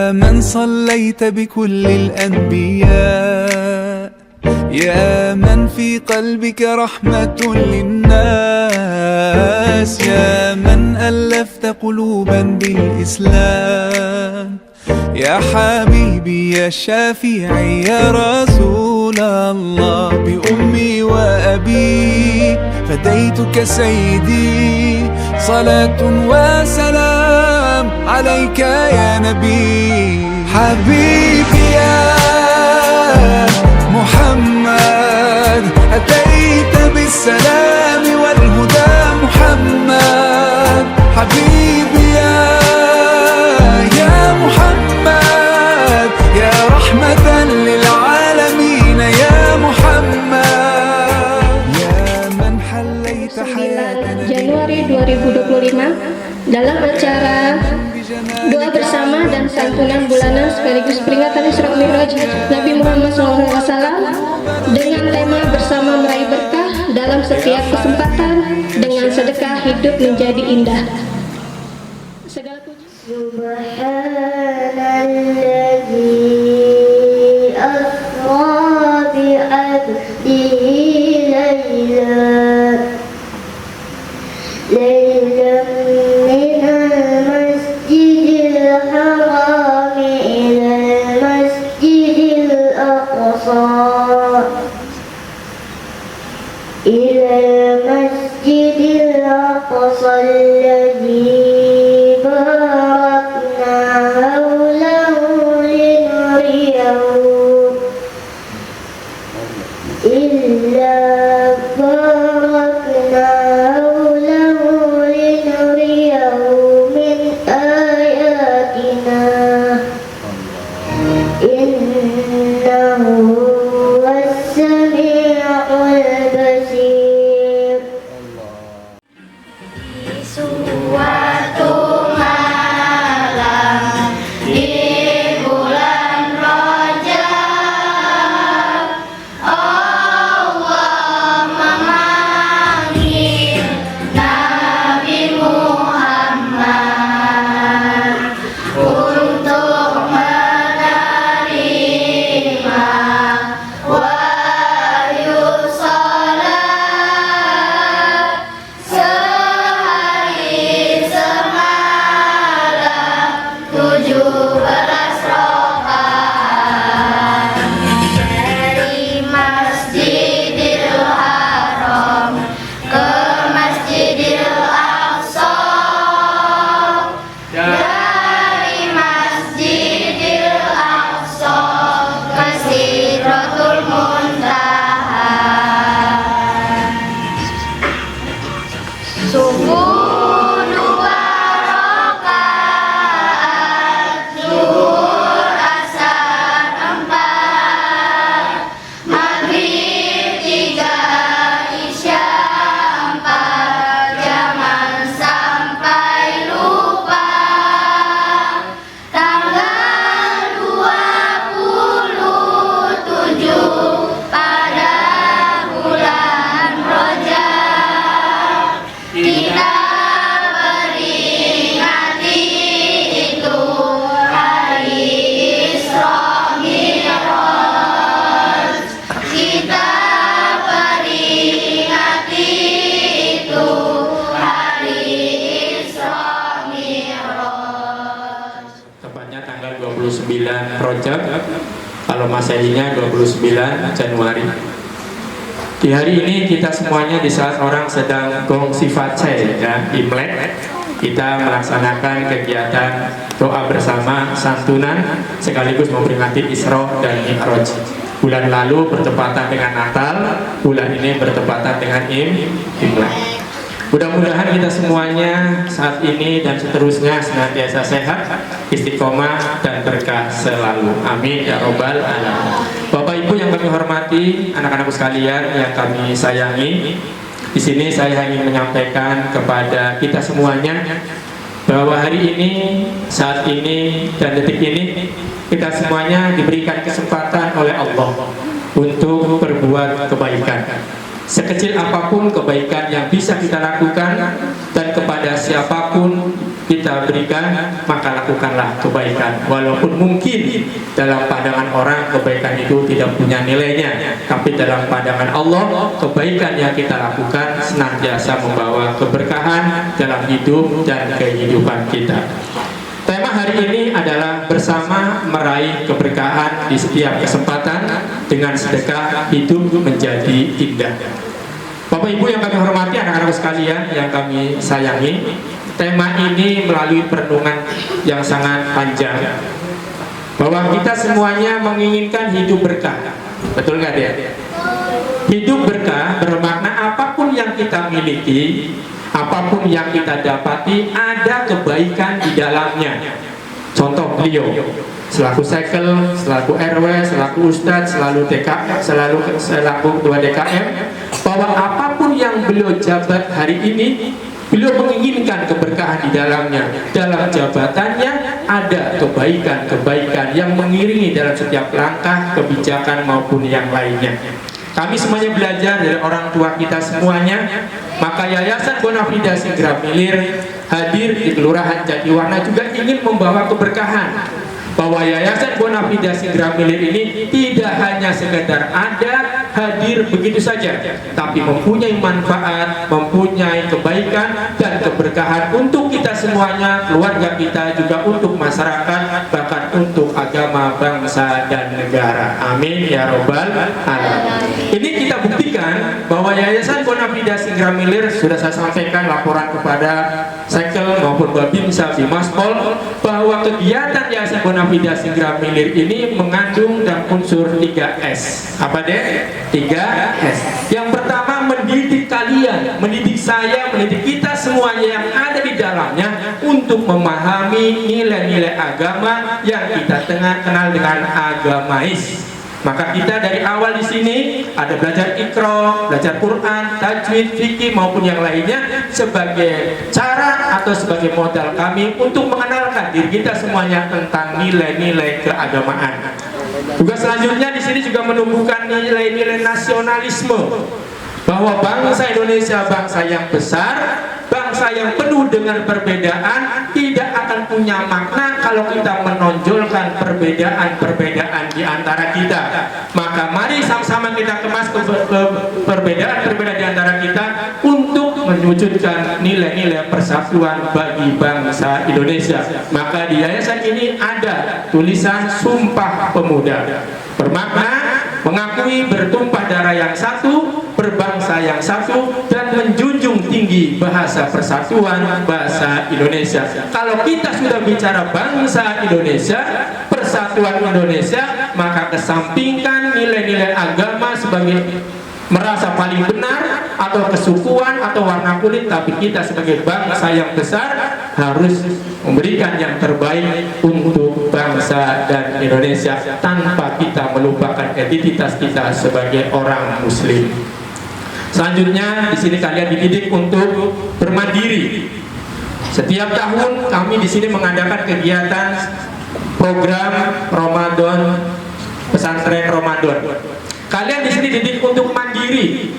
يا من صليت بكل الأنبياء، يا من في قلبك رحمة للناس، يا من ألفت قلوبا بالإسلام، يا حبيبي يا شافعي يا رسول الله، بأمي وأبي فديتك سيدي، صلاة وسلام عليك يا نبي. حبيبي يا محمد أتيت بالسلام والهدى محمد، حبيبي يا محمد يا رحمة للعالمين يا محمد، يا من حليت حياتنا. Januari 2025 dalam acara doa bersama dan santunan bulanan sekaligus peringatan Isra Mi'raj Nabi Muhammad SAW dengan tema bersama meraih berkah dalam setiap kesempatan dengan sedekah hidup menjadi indah. Segala puji Subhanalladzi asra bi'abdihi laylan minal masjidil haram ilal masjidil aqsa alladzi barakna hawlahu linuriyahu illa barakna hawlahu linuriyahu min ayatina innahu was-sami'ul basir. Suatu malam di bulan Rajab, Allah memanggil Nabi Muhammad untuk menerima wahyu salat sehari semalam 17 rakaat dari Masjidil Haram ke Masjidil Aqsa, dari Masjidil Aqsa ke Sidratul Muntaha. Subuh 2 rakaat, zuhur asar 4, maghrib 3, isya 4, jangan sampai lupa. Tanggal 27 pada bulan Rajab kita peringati itu hari Isra Mi'raj. Kita peringati itu hari Isra Mi'raj. Tepatnya tanggal 29 Rajab, kalau Masehinya 29 Januari. Di hari ini kita semuanya di saat orang sedang gong sifat ya, Imlek, kita melaksanakan kegiatan doa bersama santunan sekaligus memperingati Isra dan Mi'raj. Bulan lalu bertepatan dengan Natal, bulan ini bertepatan dengan Imlek. Mudah-mudahan kita semuanya saat ini dan seterusnya senantiasa sehat, istiqomah dan berkah selalu. Amin ya robbal alamin. Bapak Ibu yang kami hormati, anak-anakku sekalian yang kami sayangi, di sini saya ingin menyampaikan kepada kita semuanya bahwa hari ini, saat ini dan detik ini kita semuanya diberikan kesempatan oleh Allah untuk berbuat kebaikan. Sekecil apapun kebaikan yang bisa kita lakukan dan kepada siapapun kita kita berikan, maka lakukanlah kebaikan. Walaupun mungkin dalam pandangan orang kebaikan itu tidak punya nilainya, tapi dalam pandangan Allah, kebaikan yang kita lakukan senantiasa membawa keberkahan dalam hidup dan kehidupan kita. Tema hari ini adalah bersama meraih keberkahan di setiap kesempatan dengan sedekah hidup menjadi indah. Bapak Ibu yang kami hormati, anak-anak sekalian yang kami sayangi, tema ini melalui perenungan yang sangat panjang, bahwa kita semuanya menginginkan hidup berkah. Betul nggak dia? Hidup berkah bermakna apapun yang kita miliki, apapun yang kita dapati, ada kebaikan di dalamnya. Contoh beliau selaku sekel, selaku RW, selaku ustadz, selaku ketua DKM, bahwa apapun yang beliau jabat hari ini, beliau menginginkan keberkahan di dalamnya. Dalam jabatannya ada kebaikan-kebaikan yang mengiringi dalam setiap langkah kebijakan maupun yang lainnya. Kami semuanya belajar dari orang tua kita semuanya, maka Yayasan Bonafida Sigra Milir hadir di Kelurahan Jatiwarna juga ingin membawa keberkahan, bahwa Yayasan Bonafida Sigra Milir ini tidak hanya sekedar ada, hadir begitu saja, tapi mempunyai manfaat, mempunyai kebaikan dan keberkahan untuk kita semuanya, keluarga kita, juga untuk masyarakat, bahkan untuk agama, bangsa dan negara. Amin ya robbal alamin. Ini kita buktikan bahwa Yayasan Bonafida Sigra Milir, sudah saya sampaikan laporan kepada Sekel maupun Babinsa Bimaspol, bahwa kegiatan Yayasan Bonafida Sigra Milir ini mengandung dan unsur 3S. Apa deh? 3S. Yang pertama, mendidik kalian, mendidik saya, mendidik kita semuanya yang ada di dalamnya untuk memahami nilai-nilai agama yang kita kenal dengan agamais. Maka kita dari awal di sini ada belajar Iqra, belajar Quran, tajwid, fikih maupun yang lainnya sebagai cara atau sebagai modal kami untuk mengenalkan diri kita semuanya tentang nilai-nilai keagamaan. Tugas selanjutnya di sini juga menumbuhkan nilai-nilai nasionalisme, bahwa bangsa Indonesia bangsa yang besar, bangsa yang penuh dengan perbedaan, tidak akan punya makna kalau kita menonjolkan perbedaan-perbedaan di antara kita. Maka mari sama-sama kita kemas perbedaan-perbedaan di antara kita untuk mewujudkan nilai-nilai persatuan bagi bangsa Indonesia. Maka di yayasan ini ada tulisan Sumpah Pemuda, bermakna mengakui bertumpah darah yang satu, berbangsa yang satu, dan menjunjung tinggi bahasa persatuan bahasa Indonesia. Kalau kita sudah bicara bangsa Indonesia, persatuan Indonesia, maka kesampingkan nilai-nilai agama sebagai merasa paling benar atau kesukuan atau warna kulit, tapi kita sebagai bangsa yang besar harus memberikan yang terbaik untuk bangsa dan Indonesia tanpa kita melupakan identitas kita sebagai orang muslim. Selanjutnya di sini kalian dididik untuk bermandiri. Setiap tahun kami di sini mengadakan kegiatan program Ramadan, pesantren Ramadan. Kalian di sini dididik untuk mandiri.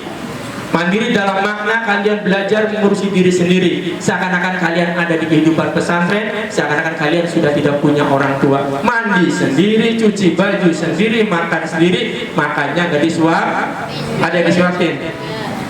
Mandiri dalam makna kalian belajar mengurusi diri sendiri. Seakan-akan kalian ada di kehidupan pesantren, seakan-akan kalian sudah tidak punya orang tua. Mandi sendiri, cuci baju sendiri, makan sendiri, makanya gak disuap. Ada yang disuapin?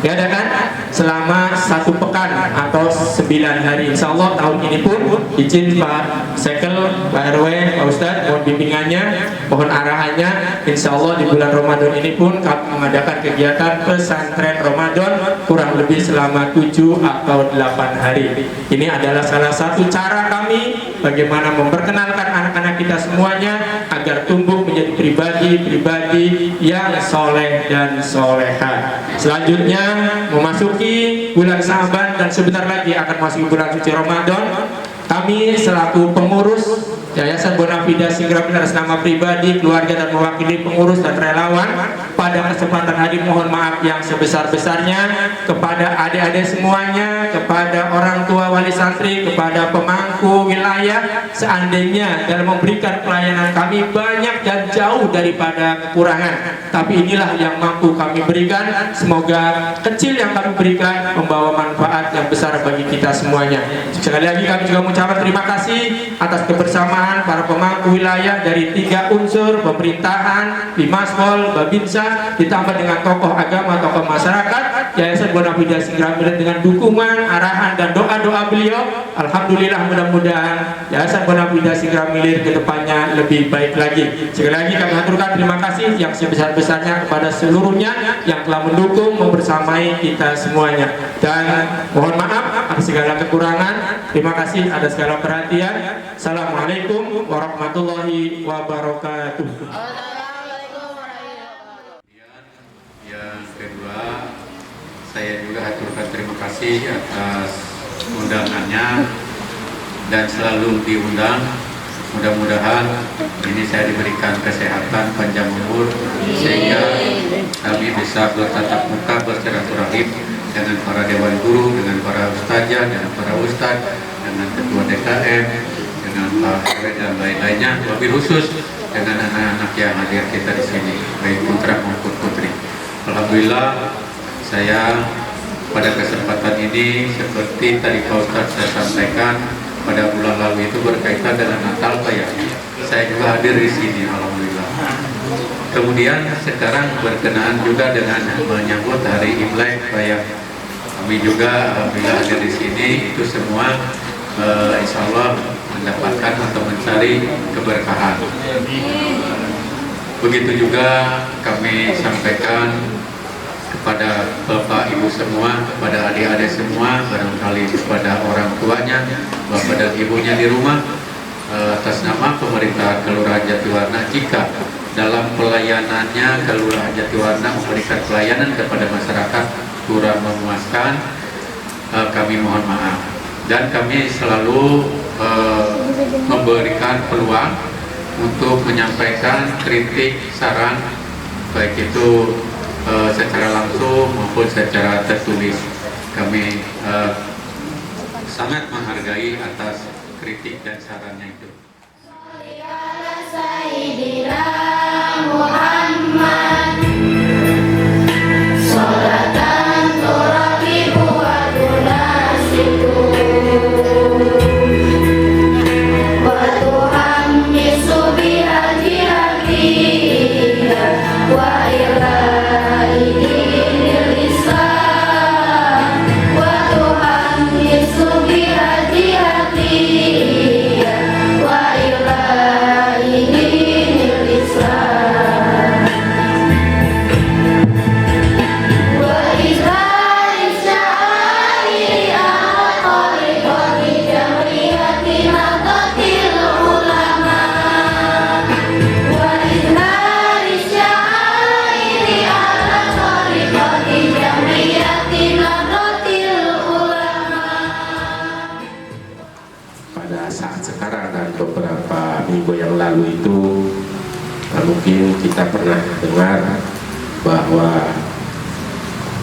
Ya ada kan? Selama 1 pekan atau 9 hari. Insya Allah tahun ini pun izin Pak Sekel, Pak RW, Pak Ustadz, mohon bimbingannya, mohon arahannya. Insya Allah di bulan Ramadan ini pun kami mengadakan kegiatan pesantren Ramadan kurang lebih selama 7 atau 8 hari. Ini adalah salah satu cara kami bagaimana memperkenalkan anak-anak kita semuanya agar tumbuh menjadi pribadi-pribadi yang soleh dan soleha. Selanjutnya memasuki bulan Syaban dan sebentar lagi akan masuk bulan suci Ramadan. Kami selaku pengurus Yayasan Bonafida Sigra Milir atas nama pribadi, keluarga dan mewakili pengurus dan relawan, pada kesempatan hari mohon maaf yang sebesar-besarnya kepada adik-adik semuanya, kepada orang tua wali santri, kepada pemangku wilayah, seandainya dalam memberikan pelayanan kami banyak dan jauh daripada kekurangan, tapi inilah yang mampu kami berikan. Semoga kecil yang kami berikan membawa manfaat yang besar bagi kita semuanya. Sekali lagi kami juga mengucapkan terima kasih atas kebersamaan para pemangku wilayah dari 3 unsur pemerintahan, Bimaspol, Babinsa, ditambah dengan tokoh agama, tokoh masyarakat, Yayasan Bonafide Singramilir dengan dukungan, arahan dan doa-doa beliau. Alhamdulillah, mudah-mudahan Yayasan Bonafide Singramilir kedepannya lebih baik lagi. Sekali lagi kami aturkan terima kasih yang sebesar-besarnya kepada seluruhnya yang telah mendukung, membersamai kita semuanya, dan mohon maaf atas segala kekurangan. Terima kasih atas segala perhatian. Assalamualaikum warahmatullahi wabarakatuh. Yang kedua, saya juga aturkan terima kasih atas undangannya dan selalu diundang. Mudah-mudahan ini saya diberikan kesehatan, panjang umur, sehingga kami bisa bertatap muka, bersilaturahim dengan para dewan guru, dengan para ustazah, dengan para ustadz, dengan ketua DKM, dengan Pak RW dan lain-lainnya, lebih khusus dengan anak-anak yang hadir kita di sini, baik putra maupun putri. Alhamdulillah, saya pada kesempatan ini seperti tadi Pak Ustadz saya sampaikan, pada bulan lalu itu berkaitan dengan Natal Pak ya. Saya juga hadir di sini, alhamdulillah. Kemudian sekarang berkenaan juga dengan menyambut hari Imlek Pak ya. Kami juga alhamdulillah hadir di sini, itu semua insya Allah mendapatkan atau mencari keberkahan. Begitu juga kami sampaikan kepada Bapak Ibu semua, kepada adik-adik semua, barangkali kepada orang tuanya, Bapak dan Ibunya di rumah, atas nama pemerintah Kelurahan Jatiwarna, jika dalam pelayanannya Kelurahan Jatiwarna memberikan pelayanan kepada masyarakat kurang memuaskan, kami mohon maaf, dan kami selalu memberikan peluang untuk menyampaikan kritik, saran, baik itu secara langsung maupun secara tertulis. Kami sangat menghargai atas kritik dan sarannya itu. Sayyidina Muhammad sholatan turaqibu wa tunasiku wa tuhammisu bihadi haqiyya wa ilahi dinil Islam wa tuhammisu bihadi haqiyya wa ilahi dinil Islam wa izhari sya'airi al-tariqati jamriyati nadatil ulama wa izhari sya'airi al-tariqati jamriyati nadatil ulama. Pada saat sekarang dan beberapa minggu yang lalu itu mungkin kita pernah dengar bahwa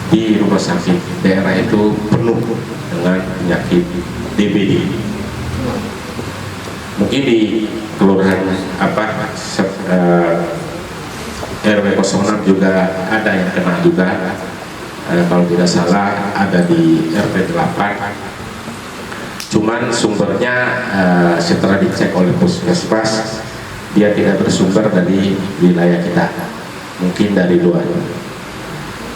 di rumah sakit daerah itu penuh dengan penyakit DBD. Mungkin di kelurahan RW 06 juga ada yang kena juga. Kalau tidak salah ada di RW 8. Cuman sumbernya setelah dicek oleh puskesmas, dia tidak bersumber dari wilayah kita, mungkin dari luar.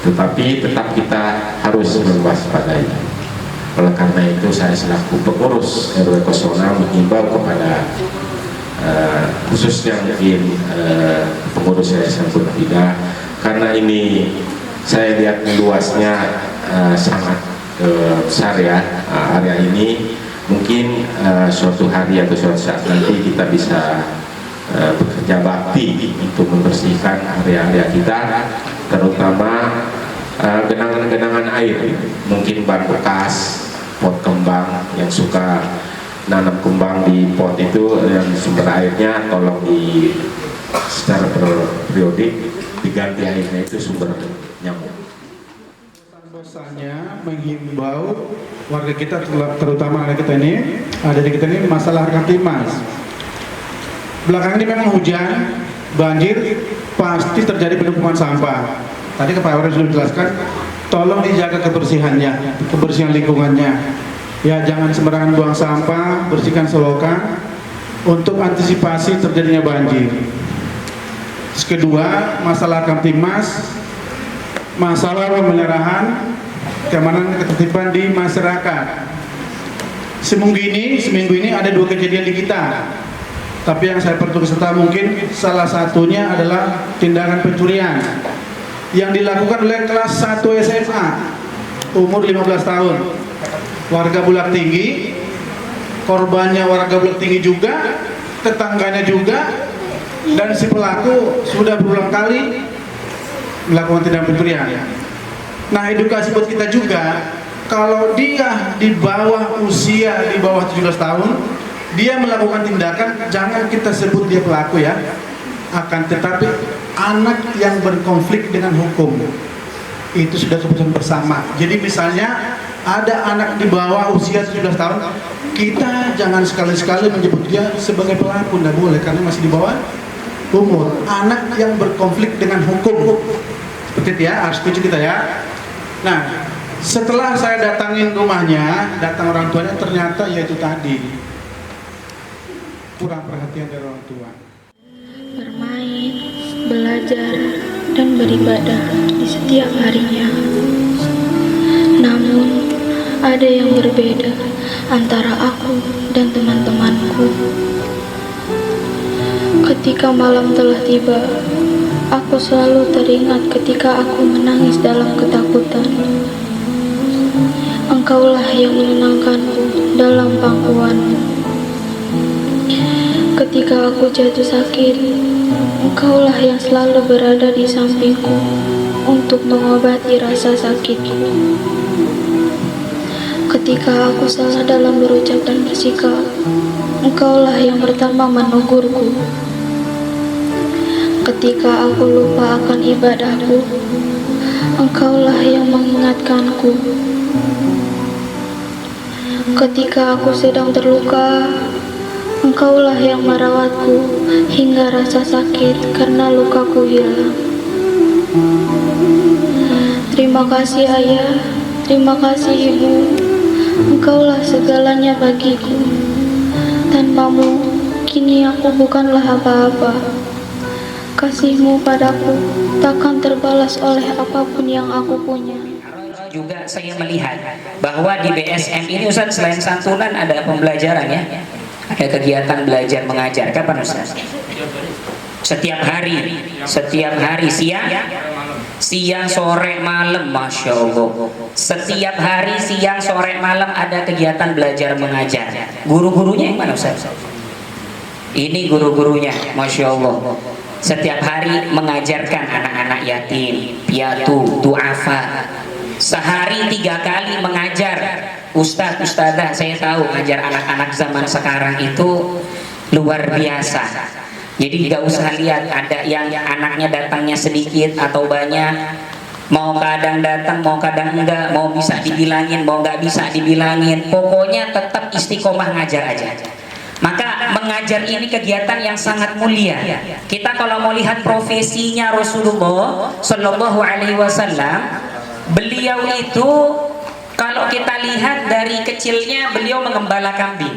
Tetapi tetap kita harus mewaspadai. Oleh karena itu saya selaku pengurus RW 06 mengimbau kepada khususnya mungkin pengurus Yayasan Bonafide, karena ini saya lihat luasnya sangat besar ya area ini. Mungkin suatu hari atau suatu saat nanti kita bisa bekerja bakti untuk membersihkan area-area kita, terutama genangan-genangan air, mungkin ban bekas, pot kembang yang suka nanam kembang di pot itu, yang sumber airnya tolong secara periodik diganti airnya, itu sumber nyamuk. Bosannya menghimbau warga kita, terutama ada kita ini masalah harga timas. Belakangan ini memang hujan, banjir, pasti terjadi penumpukan sampah. Tadi Pak Wali sudah jelaskan, tolong dijaga kebersihannya, kebersihan lingkungannya. Ya, jangan sembarangan buang sampah, bersihkan selokan untuk antisipasi terjadinya banjir. Terus kedua, masalah Kamtibmas, masalah pemeliharahan keamanan ketertiban di masyarakat. Seminggu ini ada 2 kejadian di kita. Tapi yang saya perlu serta mungkin salah satunya adalah tindakan pencurian yang dilakukan oleh kelas 1 SMA umur 15 tahun. Warga Bulak Tinggi, korbannya warga Bulak Tinggi juga, tetangganya juga, dan si pelaku sudah berulang kali melakukan tindakan pencurian. Nah, edukasi buat kita juga, kalau dia di bawah usia, di bawah 17 tahun, dia melakukan tindakan, jangan kita sebut dia pelaku ya, akan tetapi anak yang berkonflik dengan hukum, itu sudah keputusan bersama. Jadi misalnya ada anak di bawah usia 17 tahun, kita jangan sekali-sekali menyebut dia sebagai pelaku, tidak boleh, karena masih di bawah umur. Anak yang berkonflik dengan hukum, seperti itu ya, harus setuju kita ya. Nah, setelah saya datangin rumahnya, datang orang tuanya, ternyata yaitu tadi kurang perhatian dari orang tua. Bermain, belajar, dan beribadah di setiap harinya. Namun, ada yang berbeda antara aku dan teman-temanku. Ketika malam telah tiba, aku selalu teringat ketika aku menangis dalam ketakutan. Engkaulah yang menenangkanku dalam pangkuanmu. Ketika aku jatuh sakit, Engkaulah yang selalu berada di sampingku untuk mengobati rasa sakit. Ketika aku salah dalam berucap dan bersikap, Engkaulah yang pertama menegurku. Ketika aku lupa akan ibadahku, Engkaulah yang mengingatkanku. Ketika aku sedang terluka, Engkaulah yang merawatku hingga rasa sakit karena lukaku hilang. Terima kasih Ayah, terima kasih Ibu. Engkaulah segalanya bagiku. Tanpamu, kini aku bukanlah apa-apa. Kasihmu padaku takkan terbalas oleh apapun yang aku punya. Juga saya melihat bahwa di BSM ini Ustaz, selain santunan ada pembelajaran ya. Ada kegiatan belajar mengajar. Kapan Ustaz? Setiap hari siang sore malam, Masya Allah. Setiap hari siang sore malam ada kegiatan belajar mengajar. Guru-gurunya yang mana Ustaz? Ini guru-gurunya, Masya Allah. Setiap hari mengajarkan anak-anak yatim, piatu, du'afa. Sehari 3 kali mengajar. Ustadz, ustadzah, saya tahu ngajar anak-anak zaman sekarang itu luar biasa. Jadi nggak usah lihat ada yang anaknya datangnya sedikit atau banyak, mau kadang datang, mau kadang enggak, mau bisa dibilangin, mau nggak bisa dibilangin, pokoknya tetap istiqomah ngajar aja. Maka mengajar ini kegiatan yang sangat mulia. Kita kalau mau lihat profesinya Rasulullah Shallallahu Alaihi Wasallam, beliau itu kalau kita lihat dari kecilnya beliau mengembala kambing.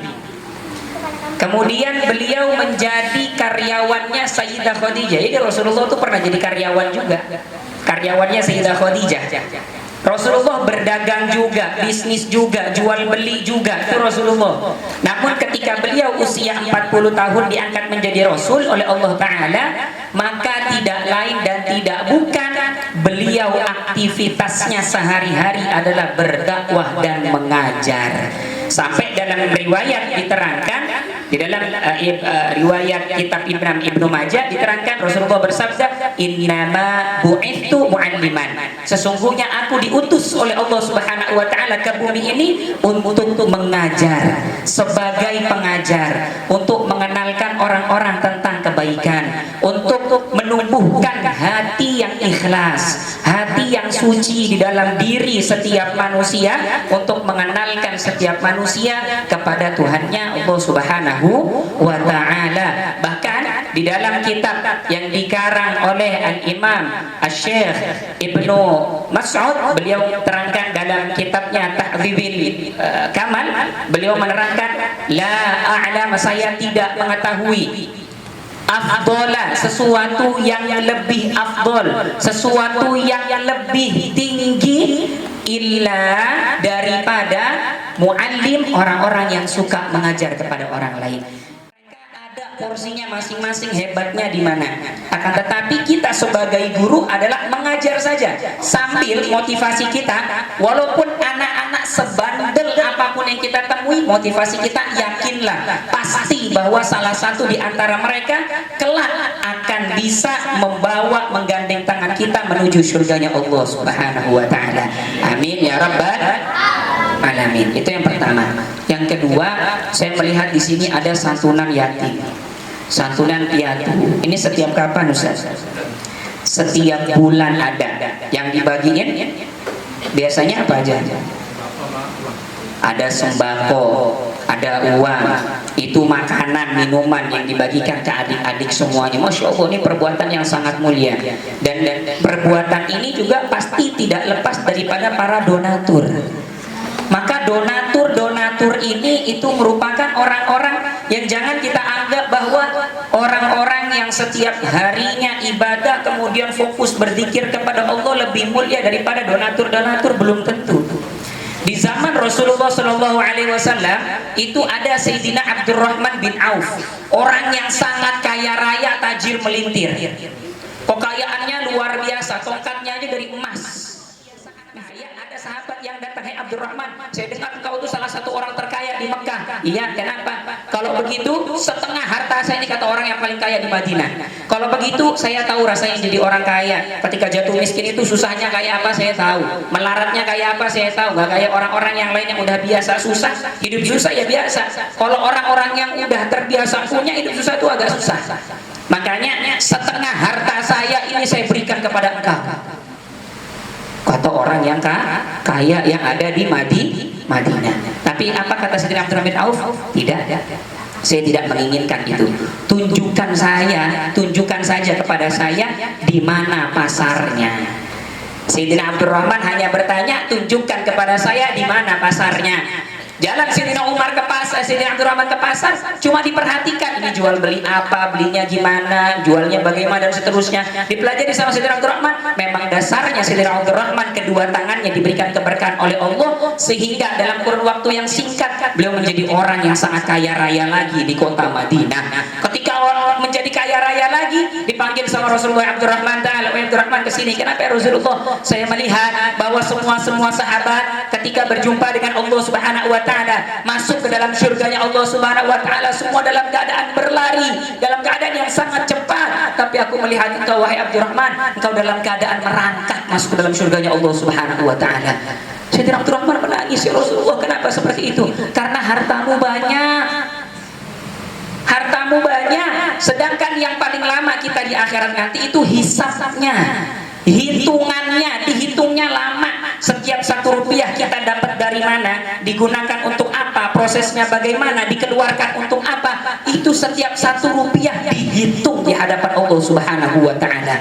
Kemudian beliau menjadi karyawannya Sayyidah Khadijah. Jadi Rasulullah itu pernah jadi karyawan juga. Karyawannya Sayyidah Khadijah. Rasulullah berdagang juga, bisnis juga, jual beli juga, itu Rasulullah. Namun ketika beliau usia 40 tahun diangkat menjadi Rasul oleh Allah Ta'ala, maka tidak lain dan tidak bukan beliau aktivitasnya sehari-hari adalah berdakwah dan mengajar. Sampai dalam riwayat diterangkan, di dalam riwayat kitab Ibnu Majah diterangkan Rasulullah bersabda, innama bu'ithu mu'alliman, sesungguhnya aku diutus oleh Allah Subhanahu wa taala ke bumi ini untuk mengajar, sebagai pengajar, untuk mengenalkan orang-orang tentang kebaikan, untuk menumbuhkan hati yang ikhlas, hati yang suci di dalam diri setiap manusia, untuk mengenalkan setiap manusia kepada Tuhannya Allah Subhanahu wa ta'ala. Bahkan di dalam kitab yang dikarang oleh Al-Imam Asy-Syaikh Ibnu Mas'ud, beliau terangkan dalam kitabnya Tahdzibil Kamal, beliau menerangkan la a'lam, saya tidak mengetahui afdola, sesuatu yang lebih afdol, sesuatu yang lebih tinggi illa daripada muallim, orang-orang yang suka mengajar kepada orang lain. Porsinya masing-masing hebatnya di mana. Akan tetapi kita sebagai guru adalah mengajar saja sambil motivasi kita, walaupun anak-anak sebandel apapun yang kita temui, motivasi kita yakinlah pasti bahwa salah satu di antara mereka kelak akan bisa membawa, menggandeng tangan kita menuju surganya Allah Subhanahu wa taala. Amin ya rabbal alamin. Itu yang pertama. Yang kedua, saya melihat di sini ada santunan yatim, santunan piatu. Ini setiap kapan Ustaz? Setiap bulan ada. Yang dibagiin biasanya apa aja? Ada sembako, ada uang, itu makanan, minuman yang dibagikan ke adik-adik semuanya. Masya Allah, ini perbuatan yang sangat mulia. Dan perbuatan ini juga pasti tidak lepas daripada para donatur. Maka donatur ini itu merupakan orang-orang yang jangan kita anggap bahwa orang-orang yang setiap harinya ibadah kemudian fokus berzikir kepada Allah lebih mulia daripada donatur, belum tentu. Di zaman Rasulullah SAW itu ada Sayyidina Abdurrahman bin Auf, orang yang sangat kaya raya, tajir melintir. Kekayaannya luar biasa, tongkatnya aja dari emas. Sahabat yang datang, "Hai Abdurrahman, saya dengar engkau itu salah satu orang terkaya di Mekah." "Iya, kenapa?" "Kalau begitu, setengah harta saya ini," kata orang yang paling kaya di Madinah. "Kalau begitu, saya tahu rasanya jadi orang kaya. Ketika jatuh miskin itu susahnya kayak apa saya tahu. Melaratnya kayak apa saya tahu. Gak kayak orang-orang yang lain yang udah biasa susah, hidup susah ya biasa. Kalau orang-orang yang udah terbiasa punya, hidup susah itu agak susah. Makanya setengah harta saya ini saya berikan kepada engkau." Kata orang yang kaya yang ada di Madinah. Tapi apa kata Sayyidina Abdurrahman bin Auf? Tidak, saya tidak menginginkan itu. Tunjukkan saja kepada saya di mana pasarnya. Sayyidina Abdurrahman hanya bertanya, tunjukkan kepada saya di mana pasarnya. Jalan Sayyidina Umar ke pasar, Sayyidina Abdurrahman ke pasar, cuma diperhatikan ini jual beli apa, belinya gimana, jualnya bagaimana dan seterusnya. Dipelajari sama Sayyidina Abdurrahman. Memang dasarnya Sayyidina Abdurrahman kedua tangannya diberikan keberkahan oleh Allah sehingga dalam kurun waktu yang singkat beliau menjadi orang yang sangat kaya raya lagi di kota Madinah. Ketika orang menjadi kaya raya lagi, dipanggil sama Rasulullah, "Abdurrahman, Abdurrahman kesini." "Kenapa ya Rasulullah?" "Saya melihat bahwa semua sahabat ketika berjumpa dengan Allah Subhanahu wa taala, masuk ke dalam surganya Allah Subhanahu wa taala, semua dalam keadaan berlari, dalam keadaan yang sangat cepat. Tapi aku melihat engkau wahai Abdurrahman, engkau dalam keadaan merangkak masuk ke dalam surganya Allah Subhanahu wa taala." Sayyidina Abdurrahman menangis, "Ya Rasulullah, kenapa seperti itu?" "Karena hartamu banyak. Hartamu banyak, sedangkan yang paling lama kita di akhirat nanti itu hisabnya, hitungannya, dihitungnya lama. Setiap 1 rupiah kita dapat dari mana, digunakan untuk apa, prosesnya bagaimana, dikeluarkan untuk apa, itu setiap 1 rupiah dihitung di hadapan Allah Subhanahu wa taala."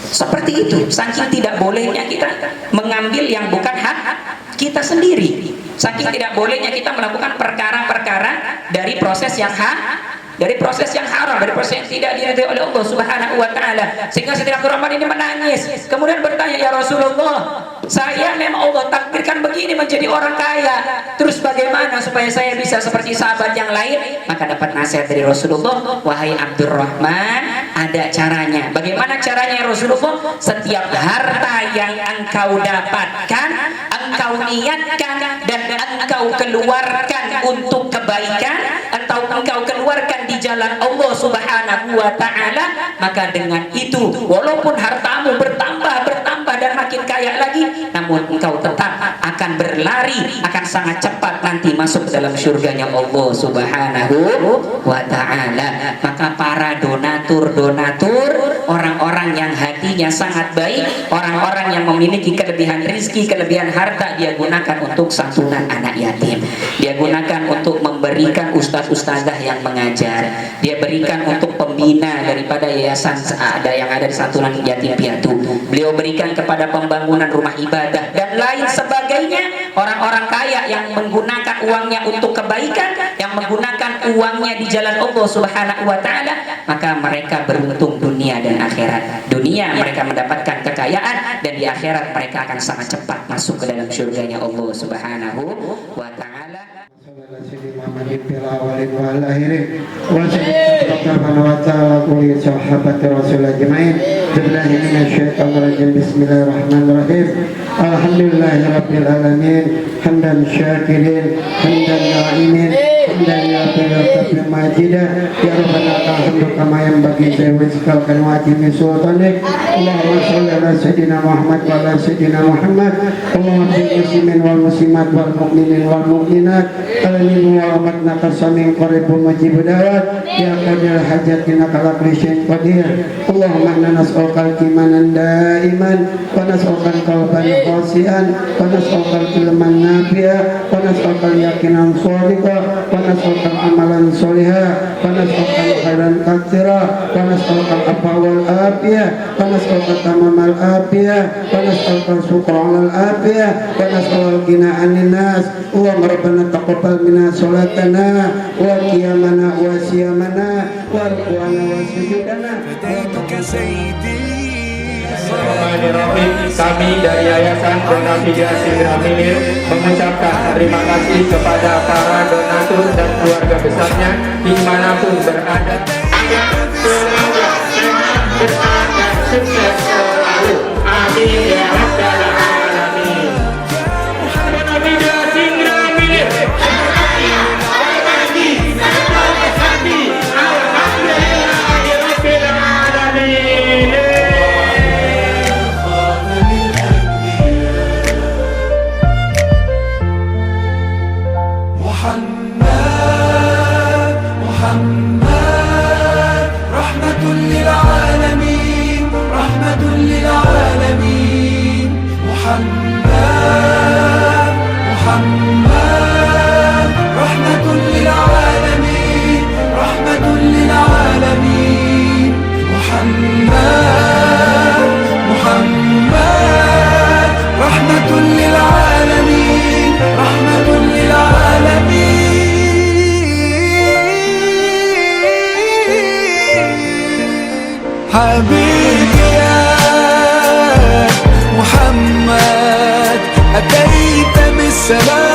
Seperti itu, saking tidak bolehnya kita mengambil yang bukan hak kita sendiri, saking tidak bolehnya kita melakukan perkara-perkara dari proses yang dari proses yang haram, dari proses yang tidak diridhai oleh Allah Subhanahu wa taala. Sehingga Sayyidina Abdurrahman ini menangis, kemudian bertanya, "Ya Rasulullah, saya memang Allah takdirkan begini menjadi orang kaya, terus bagaimana supaya saya bisa seperti sahabat yang lain?" Maka dapat nasihat dari Rasulullah, "Wahai Abdurrahman, ada caranya." "Bagaimana caranya ya Rasulullah?" "Setiap harta yang engkau dapatkan, engkau niatkan dan engkau keluarkan untuk kebaikan, atau engkau keluarkan di jalan Allah Subhanahu wa taala, maka dengan itu walaupun hartamu bertambah dan makin kaya lagi, namun engkau tetap akan berlari, akan sangat cepat nanti masuk dalam surganya Allah Subhanahu wa taala." Maka para donatur, orang-orang yang hatinya sangat baik, orang-orang yang memiliki kelebihan rizki, kelebihan harta, dia gunakan untuk santunan anak yatim, dia gunakan untuk berikan ustadz-ustadzah yang mengajar, dia berikan untuk pembina daripada yayasan ada yang ada di santunan yatim piatu, beliau berikan kepada pembangunan rumah ibadah dan lain sebagainya. Orang-orang kaya yang menggunakan uangnya untuk kebaikan, yang menggunakan uangnya di jalan Allah Subhanahu wa Ta'ala, maka mereka beruntung dunia dan akhirat. Dunia mereka mendapatkan kekayaan, dan di akhirat mereka akan sangat cepat masuk ke dalam surganya Allah Subhanahu wa Ta'ala. Bismillahirrahmanirrahim. Alhamdulillahirabbil alamin, hamdan syakirin, hamdan na'imin, hamdan yaghfir majidah, ya rabbana alhamdu kama yanbaghi li wajhikal wajhi sultanik. Allahumma shalli ala sayyidina Muhammad wa ala sayyidina Muhammad. Allahumma bil muslimin wal muslimat wal mu'minin wal mu'minat alladhina wa amatna qasamin qaribun mujibud da'wat ya qadir hajatina kala kulli syai'in qadir. Allahumma inna nas'aluka imanan da'iman wa nas'aluka qalban khashi'an wa nas'aluka ilman nafi'a wa nas'aluka yaqinan shadiqan wa nas'aluka amalan sholihan wa nas'aluka khairan katsira wa nas'aluka al-afwa wal afiyah wa nas'aluka tamamal afiyah wa nas'aluka syukra 'alal afiyah wa nas'aluka ghina 'anil nas. Allahumma rabbana taqabbal minna sholatana wa qiyamana wa siyamana wa ruku'ana wa sujudana. فديتك سيدي Bismillahirrahmanirrahim. Kami dari Yayasan Donasi Yasin Aminir mengucapkan terima kasih kepada para donatur dan keluarga besarnya dimanapun berada. Semoga sehat, berkah dan sukses selalu. Amin ya rabbal alamin. Donasi Yasin Aminir. Alhamdulillahirabbil alamin. محمد رحمة للعالمين، رحمة للعالمين. محمد رحمة للعالمين، رحمة للعالمين. محمد رحمة للعالمين، رحمة للعالمين. حبيبي يا محمد أتيت بالسلام